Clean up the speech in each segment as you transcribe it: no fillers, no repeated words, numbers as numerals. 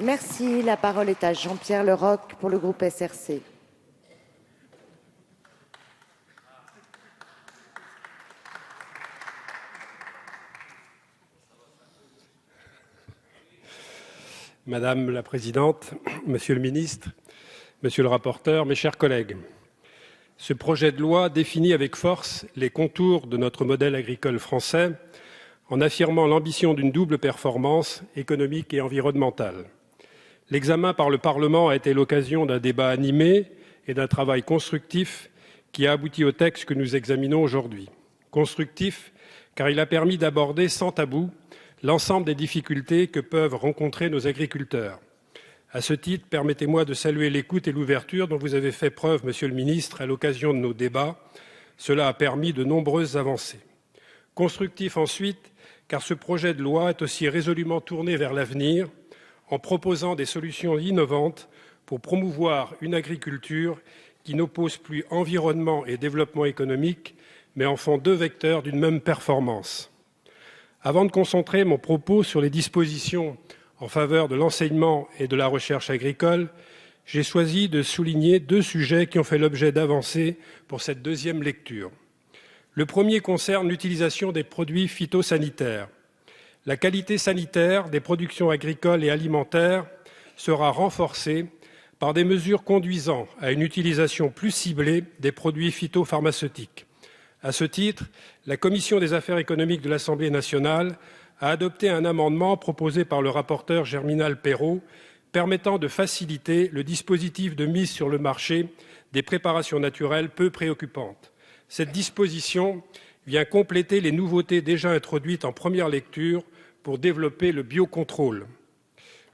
Merci. La parole est à Jean-Pierre Leroc pour le groupe SRC. Madame la Présidente, Monsieur le Ministre, Monsieur le rapporteur, mes chers collègues, ce projet de loi définit avec force les contours de notre modèle agricole français en affirmant l'ambition d'une double performance économique et environnementale. L'examen par le Parlement a été l'occasion d'un débat animé et d'un travail constructif qui a abouti au texte que nous examinons aujourd'hui. Constructif car il a permis d'aborder sans tabou l'ensemble des difficultés que peuvent rencontrer nos agriculteurs. À ce titre, permettez-moi de saluer l'écoute et l'ouverture dont vous avez fait preuve, Monsieur le Ministre, à l'occasion de nos débats. Cela a permis de nombreuses avancées. Constructif ensuite, car ce projet de loi est aussi résolument tourné vers l'avenir, en proposant des solutions innovantes pour promouvoir une agriculture qui n'oppose plus environnement et développement économique, mais en font deux vecteurs d'une même performance. Avant de concentrer mon propos sur les dispositions en faveur de l'enseignement et de la recherche agricole, j'ai choisi de souligner deux sujets qui ont fait l'objet d'avancées pour cette deuxième lecture. Le premier concerne l'utilisation des produits phytosanitaires. La qualité sanitaire des productions agricoles et alimentaires sera renforcée par des mesures conduisant à une utilisation plus ciblée des produits phytopharmaceutiques. À ce titre, la Commission des affaires économiques de l'Assemblée nationale a adopté un amendement proposé par le rapporteur Germinal Peiro permettant de faciliter le dispositif de mise sur le marché des préparations naturelles peu préoccupantes. Cette disposition vient compléter les nouveautés déjà introduites en première lecture pour développer le biocontrôle.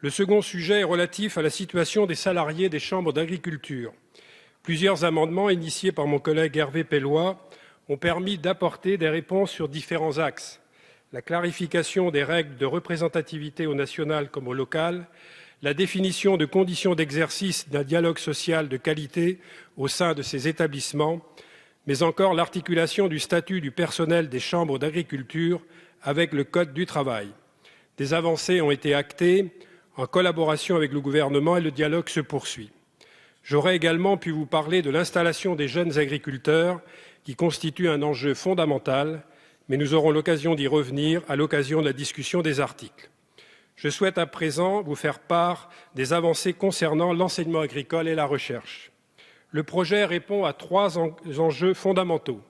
Le second sujet est relatif à la situation des salariés des chambres d'agriculture. Plusieurs amendements initiés par mon collègue Hervé Pellois ont permis d'apporter des réponses sur différents axes. La clarification des règles de représentativité au national comme au local, la définition de conditions d'exercice d'un dialogue social de qualité au sein de ces établissements, mais encore l'articulation du statut du personnel des chambres d'agriculture avec le Code du travail. Des avancées ont été actées en collaboration avec le gouvernement et le dialogue se poursuit. J'aurais également pu vous parler de l'installation des jeunes agriculteurs qui constitue un enjeu fondamental, mais nous aurons l'occasion d'y revenir à l'occasion de la discussion des articles. Je souhaite à présent vous faire part des avancées concernant l'enseignement agricole et la recherche. Le projet répond à trois enjeux fondamentaux.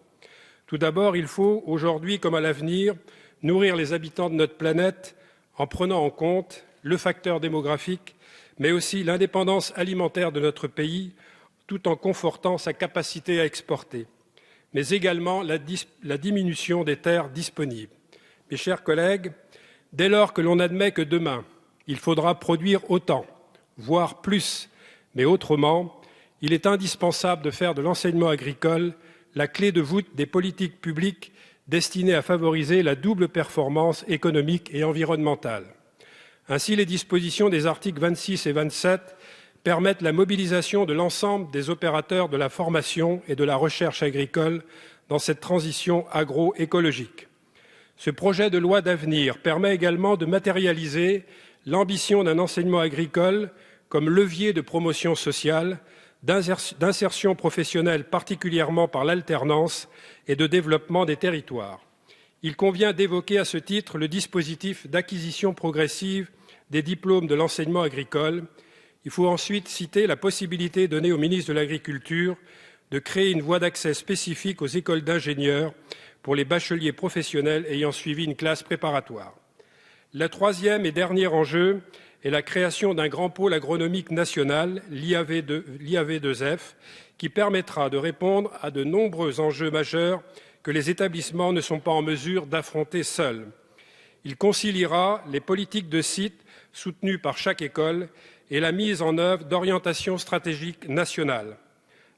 Tout d'abord, il faut, aujourd'hui comme à l'avenir, nourrir les habitants de notre planète en prenant en compte le facteur démographique, mais aussi l'indépendance alimentaire de notre pays, tout en confortant sa capacité à exporter, mais également la diminution des terres disponibles. Mes chers collègues, dès lors que l'on admet que demain, il faudra produire autant, voire plus, mais autrement, il est indispensable de faire de l'enseignement agricole la clé de voûte des politiques publiques destinées à favoriser la double performance économique et environnementale. Ainsi, les dispositions des articles 26 et 27 permettent la mobilisation de l'ensemble des opérateurs de la formation et de la recherche agricole dans cette transition agroécologique. Ce projet de loi d'avenir permet également de matérialiser l'ambition d'un enseignement agricole comme levier de promotion sociale, d'insertion professionnelle particulièrement par l'alternance et de développement des territoires. Il convient d'évoquer à ce titre le dispositif d'acquisition progressive des diplômes de l'enseignement agricole. Il faut ensuite citer la possibilité donnée au ministre de l'Agriculture de créer une voie d'accès spécifique aux écoles d'ingénieurs pour les bacheliers professionnels ayant suivi une classe préparatoire. Le troisième et dernier enjeu est la création d'un grand pôle agronomique national, l'IAV2F, qui permettra de répondre à de nombreux enjeux majeurs que les établissements ne sont pas en mesure d'affronter seuls. Il conciliera les politiques de site soutenues par chaque école et la mise en œuvre d'orientations stratégiques nationales.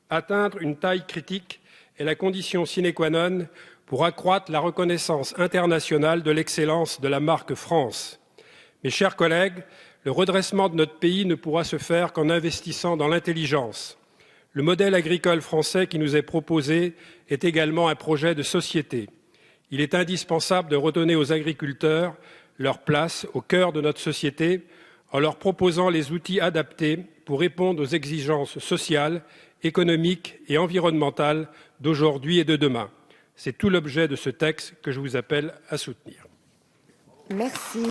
Atteindre une taille critique est la condition sine qua non pour accroître la reconnaissance internationale de l'excellence de la marque France. Mes chers collègues, le redressement de notre pays ne pourra se faire qu'en investissant dans l'intelligence. Le modèle agricole français qui nous est proposé est également un projet de société. Il est indispensable de redonner aux agriculteurs leur place au cœur de notre société en leur proposant les outils adaptés pour répondre aux exigences sociales, économiques et environnementales d'aujourd'hui et de demain. C'est tout l'objet de ce texte que je vous appelle à soutenir. Merci.